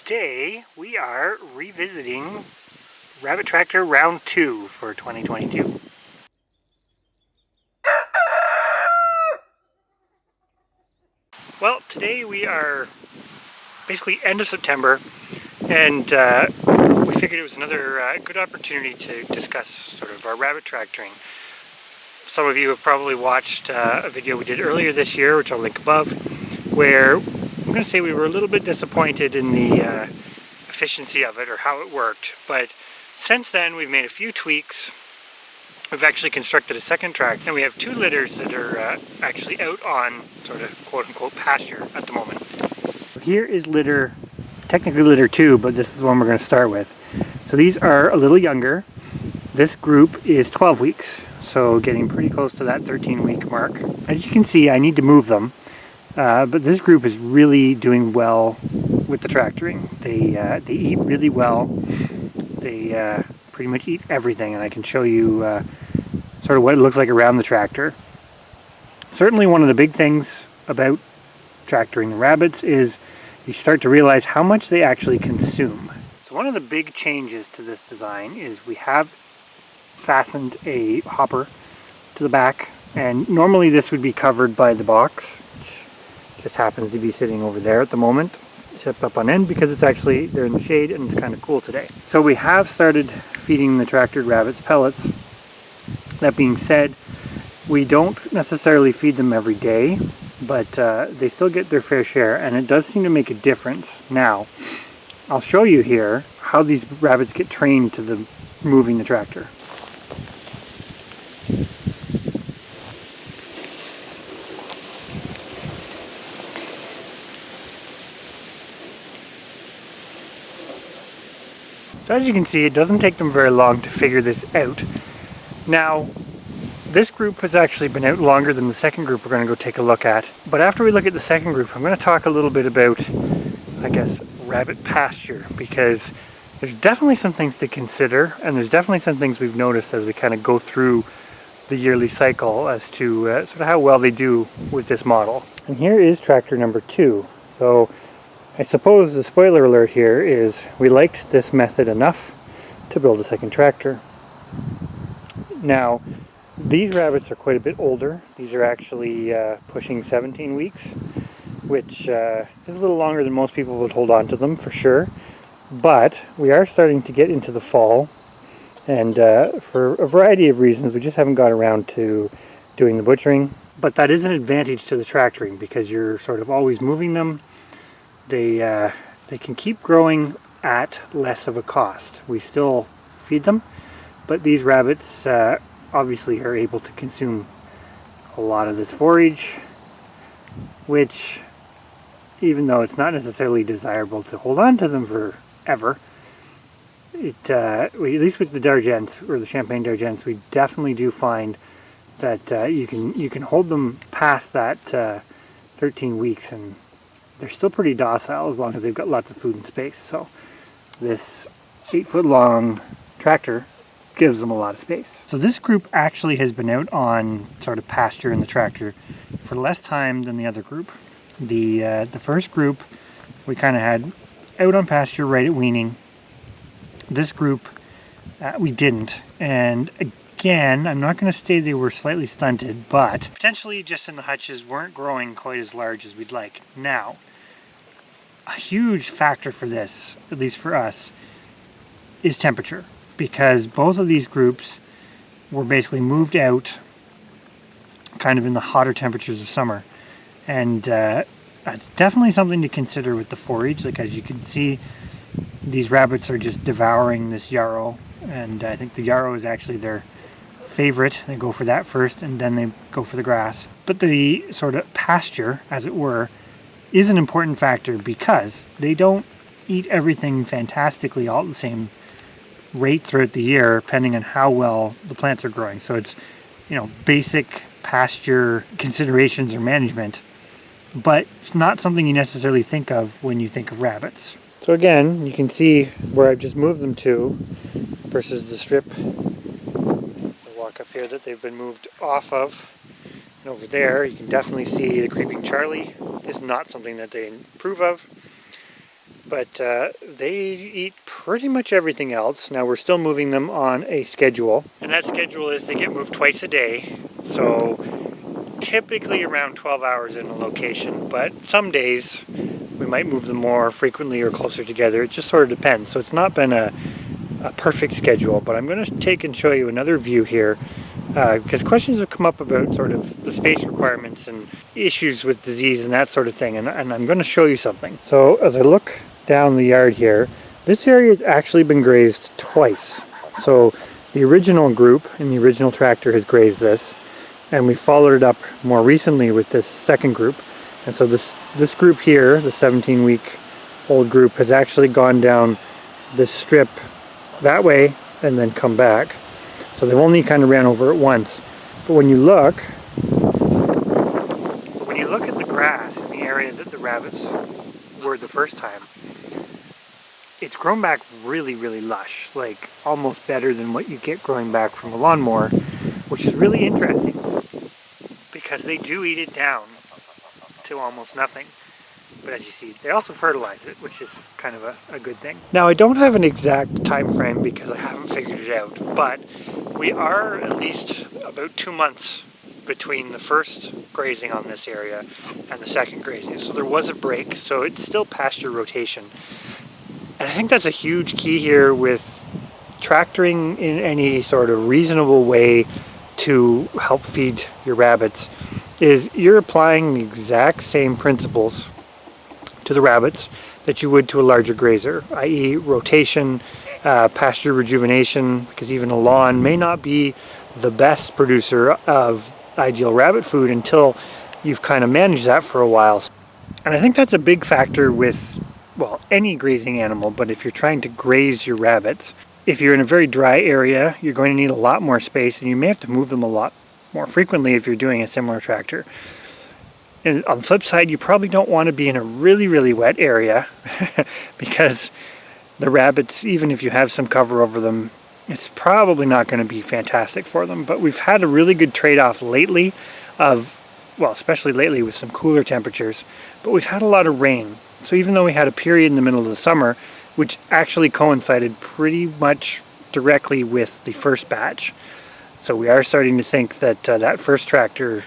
Today we are revisiting Rabbit Tractor Round 2 for 2022. Well, today we are basically end of September, and we figured it was another good opportunity to discuss sort of our rabbit tractoring. Some of you have probably watched a video we did earlier this year, which I'll link above, where I'm going to say we were a little bit disappointed in the efficiency of it or how it worked. But since then, we've made a few tweaks. We've actually constructed a second track, and we have two litters that are actually out on sort of quote-unquote pasture at the moment. Here is litter, technically litter 2, but this is the one we're going to start with. So these are a little younger. This group is 12 weeks, so getting pretty close to that 13-week mark. As you can see, I need to move them. But this group is really doing well with the tractoring. They eat really well. They pretty much eat everything, and I can show you sort of what it looks like around the tractor. Certainly one of the big things about tractoring the rabbits is you start to realize how much they actually consume. So one of the big changes to this design is we have fastened a hopper to the back, and normally this would be covered by the box. Just happens to be sitting over there at the moment, tipped up on end because it's actually, they're in the shade and it's kind of cool today. So we have started feeding the tractored rabbits pellets. That being said, we don't necessarily feed them every day, but they still get their fair share, and it does seem to make a difference. Now, I'll show you here how these rabbits get trained to the moving the tractor. So as you can see, it doesn't take them very long to figure this out. Now, this group has actually been out longer than the second group we're going to go take a look at. But after we look at the second group, I'm going to talk a little bit about, I guess, rabbit pasture, because there's definitely some things to consider, and there's definitely some things we've noticed as we kind of go through the yearly cycle as to sort of how well they do with this model. And here is tractor number 2. So I suppose the spoiler alert here is we liked this method enough to build a second tractor. Now, these rabbits are quite a bit older. These are actually pushing 17 weeks, which is a little longer than most people would hold on to them for sure. But we are starting to get into the fall, and for a variety of reasons, we just haven't got around to doing the butchering. But that is an advantage to the tractoring because you're sort of always moving them. They can keep growing at less of a cost. We still feed them, but these rabbits obviously are able to consume a lot of this forage, which, even though it's not necessarily desirable to hold on to them forever, at least with the Dargents or the Champagne Dargents, we definitely do find that you can hold them past that 13 weeks and they're still pretty docile as long as they've got lots of food and space. So this 8-foot-long tractor gives them a lot of space. So this group actually has been out on sort of pasture in the tractor for less time than the other group. The first group we kind of had out on pasture right at weaning. This group we didn't, and again, I'm not going to say they were slightly stunted, but potentially just in the hutches weren't growing quite as large as we'd like. Now, a huge factor for this, at least for us, is temperature, because both of these groups were basically moved out kind of in the hotter temperatures of summer, and that's definitely something to consider with the forage. Like, as you can see, these rabbits are just devouring this yarrow, and I think the yarrow is actually their favorite. They go for that first, and then they go for the grass. But the sort of pasture, as it were, is an important factor because they don't eat everything fantastically all at the same rate throughout the year, depending on how well the plants are growing. So it's, basic pasture considerations or management, but it's not something you necessarily think of when you think of rabbits. So again, you can see where I've just moved them to versus the strip, the walk up here that they've been moved off of. And over there, you can definitely see the creeping Charlie is not something that they approve of. but they eat pretty much everything else. Now we're still moving them on a schedule, and that schedule is they get moved twice a day, so typically around 12 hours in a location, but some days we might move them more frequently or closer together. It just sort of depends. So it's not been a perfect schedule, but I'm going to take and show you another view here, because questions have come up about sort of the space requirements and issues with disease and that sort of thing, and I'm going to show you something. So as I look down the yard here, this area has actually been grazed twice. So the original group in the original tractor has grazed this, and we followed it up more recently with this second group. And so this group here, the 17-week-old group, has actually gone down this strip that way and then come back. So they've only kind of ran over it once. But when you look at the grass in the area that the rabbits were the first time, it's grown back really, really lush, like almost better than what you get growing back from a lawnmower, which is really interesting because they do eat it down to almost nothing. But as you see, they also fertilize it, which is kind of a good thing. Now, I don't have an exact time frame because I haven't figured it out, but we are at least about 2 months between the first grazing on this area and the second grazing. So there was a break, so it's still pasture rotation. And I think that's a huge key here with tractoring in any sort of reasonable way to help feed your rabbits, is you're applying the exact same principles to the rabbits that you would to a larger grazer, i.e. rotation, pasture rejuvenation, because even a lawn may not be the best producer of ideal rabbit food until you've kind of managed that for a while. And I think that's a big factor with, well, any grazing animal, but if you're trying to graze your rabbits, if you're in a very dry area, you're going to need a lot more space, and you may have to move them a lot more frequently if you're doing a similar tractor. And on the flip side, you probably don't want to be in a really, really wet area because the rabbits, even if you have some cover over them, it's probably not going to be fantastic for them. But we've had a really good trade-off lately of, well, especially lately with some cooler temperatures, but we've had a lot of rain. So even though we had a period in the middle of the summer, which actually coincided pretty much directly with the first batch, so we are starting to think that that first tractor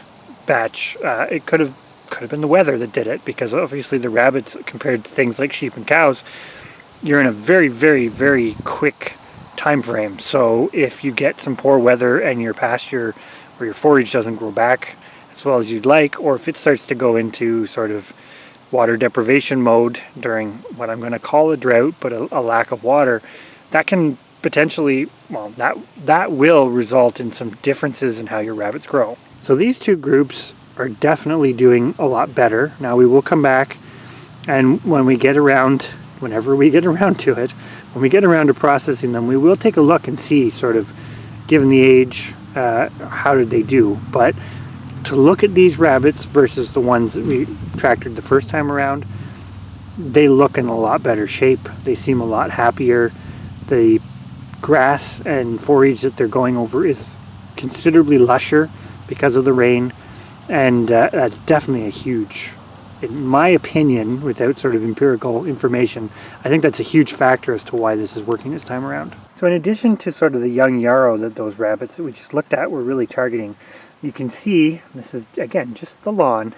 batch, it could have been the weather that did it, because obviously the rabbits, compared to things like sheep and cows, you're in a very, very, very quick time frame. So if you get some poor weather and your pasture or your forage doesn't grow back as well as you'd like, or if it starts to go into sort of water deprivation mode during what I'm going to call a drought, but a lack of water, that can potentially, well, that will result in some differences in how your rabbits grow. So these two groups are definitely doing a lot better. Now we will come back, and whenever we get around to it, when we get around to processing them, we will take a look and see, sort of, given the age, how did they do. But to look at these rabbits versus the ones that we tractored the first time around, they look in a lot better shape. They seem a lot happier. The grass and forage that they're going over is considerably lusher because of the rain, and that's definitely a huge, in my opinion, without sort of empirical information, I think that's a huge factor as to why this is working this time around. So in addition to sort of the young yarrow that those rabbits that we just looked at were really targeting, you can see, this is again just the lawn,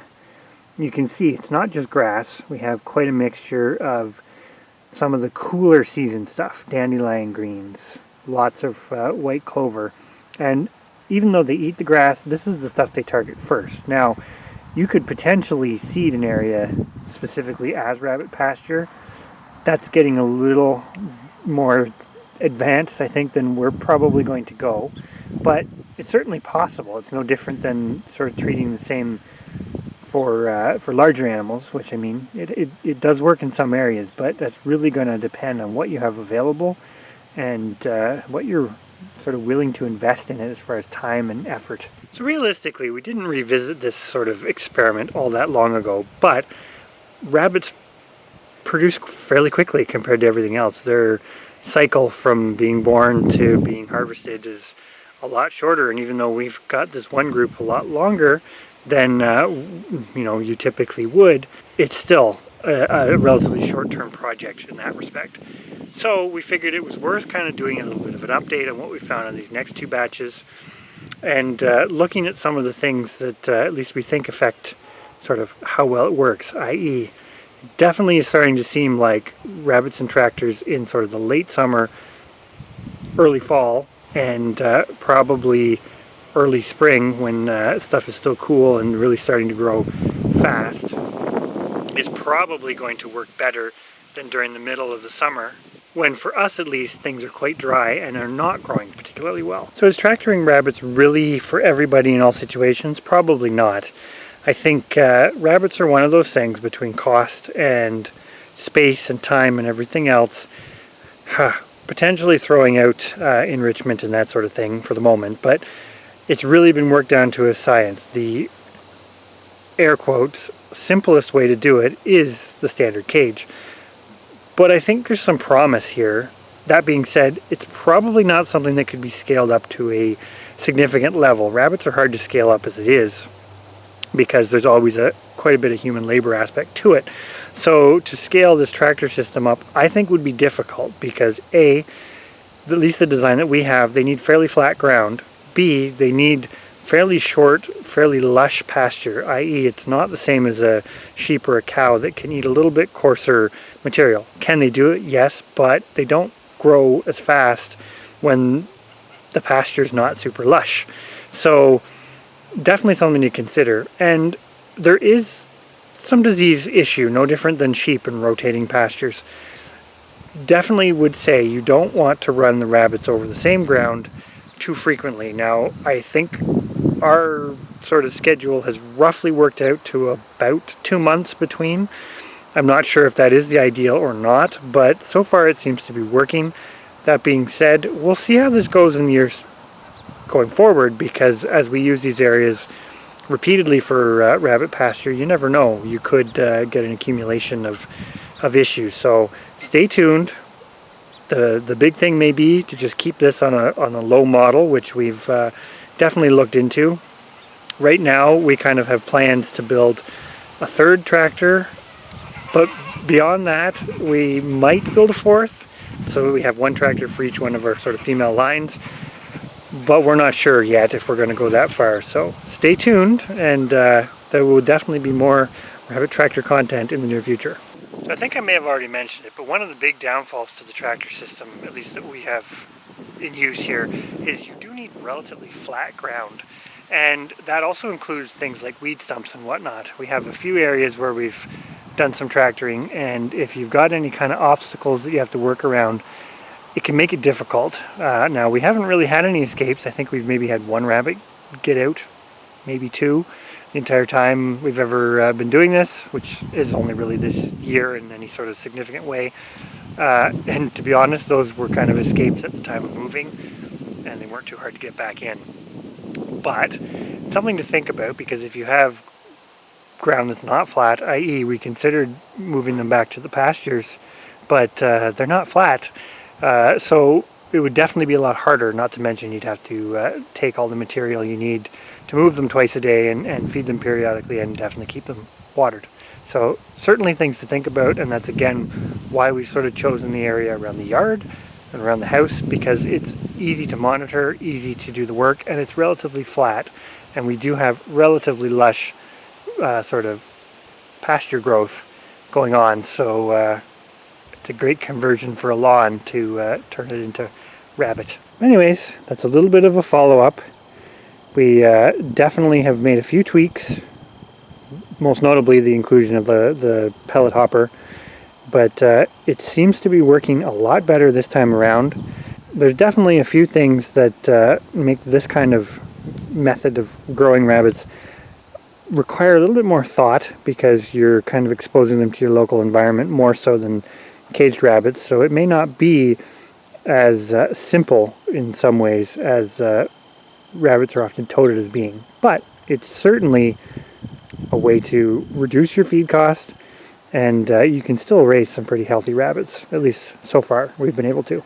you can see it's not just grass. We have quite a mixture of some of the cooler season stuff, dandelion greens, lots of white clover, and even though they eat the grass, this is the stuff they target first. Now, you could potentially seed an area specifically as rabbit pasture. That's getting a little more advanced, I think, than we're probably going to go, but it's certainly possible. It's no different than sort of treating the same for larger animals, which, I mean, it does work in some areas, but that's really going to depend on what you have available and what you're sort of willing to invest in it as far as time and effort. So realistically, we didn't revisit this sort of experiment all that long ago, but rabbits produce fairly quickly compared to everything else. Their cycle from being born to being harvested is a lot shorter, and even though we've got this one group a lot longer than you typically would, it's still a relatively short-term project in that respect. So we figured it was worth kind of doing a little bit of an update on what we found on these next two batches, and looking at some of the things that at least we think affect sort of how well it works, i.e. definitely is starting to seem like rabbits and tractors in sort of the late summer, early fall, and probably early spring when stuff is still cool and really starting to grow fast, is probably going to work better than during the middle of the summer, when for us at least things are quite dry and are not growing particularly well. So is tractoring rabbits really for everybody in all situations? Probably not. I think rabbits are one of those things between cost and space and time and everything else, potentially throwing out enrichment and that sort of thing for the moment, but it's really been worked down to a science. The air quotes simplest way to do it is the standard cage. But I think there's some promise here. That being said, it's probably not something that could be scaled up to a significant level. Rabbits are hard to scale up as it is, because there's always quite a bit of human labor aspect to it. So to scale this tractor system up, I think would be difficult because A, at least the design that we have, they need fairly flat ground. B, they need fairly short, fairly lush pasture, i.e. it's not the same as a sheep or a cow that can eat a little bit coarser material. Can they do it? Yes, but they don't grow as fast when the pasture's not super lush. So definitely something to consider. And there is some disease issue, no different than sheep and rotating pastures. Definitely would say you don't want to run the rabbits over the same ground too frequently. Now, I think our sort of schedule has roughly worked out to about 2 months between. I'm not sure if that is the ideal or not, but so far it seems to be working. That being said, we'll see how this goes in the years going forward, because as we use these areas repeatedly for rabbit pasture, you never know. You could get an accumulation of issues. So stay tuned. The big thing may be to just keep this on a low model, which we've definitely looked into. Right now we kind of have plans to build a third tractor, but beyond that we might build a fourth, so we have one tractor for each one of our sort of female lines, but we're not sure yet if we're going to go that far. So stay tuned, and there will definitely be more rabbit tractor content in the near future. I think I may have already mentioned it, but one of the big downfalls to the tractor system, at least that we have in use here, is you do need relatively flat ground. And that also includes things like weed stumps and whatnot. We have a few areas where we've done some tractoring, and if you've got any kind of obstacles that you have to work around, it can make it difficult. Now, we haven't really had any escapes. I think we've maybe had one rabbit get out, maybe two, the entire time we've ever been doing this, which is only really this year in any sort of significant way. And to be honest, those were kind of escapes at the time of moving, and they weren't too hard to get back in. But something to think about, because if you have ground that's not flat, i.e. we considered moving them back to the pastures, but they're not flat, so it would definitely be a lot harder, not to mention you'd have to take all the material you need to move them twice a day and feed them periodically and definitely keep them watered. So certainly things to think about, and that's again why we've sort of chosen the area around the yard and around the house, because it's easy to monitor, easy to do the work, and it's relatively flat, and we do have relatively lush sort of pasture growth going on, so it's a great conversion for a lawn to turn it into rabbit. Anyways, that's a little bit of a follow-up. We definitely have made a few tweaks, most notably the inclusion of the pellet hopper, but it seems to be working a lot better this time around. There's definitely a few things that make this kind of method of growing rabbits require a little bit more thought, because you're kind of exposing them to your local environment more so than caged rabbits, so it may not be as simple in some ways as rabbits are often touted as being, but it's certainly a way to reduce your feed cost, and you can still raise some pretty healthy rabbits, at least so far we've been able to.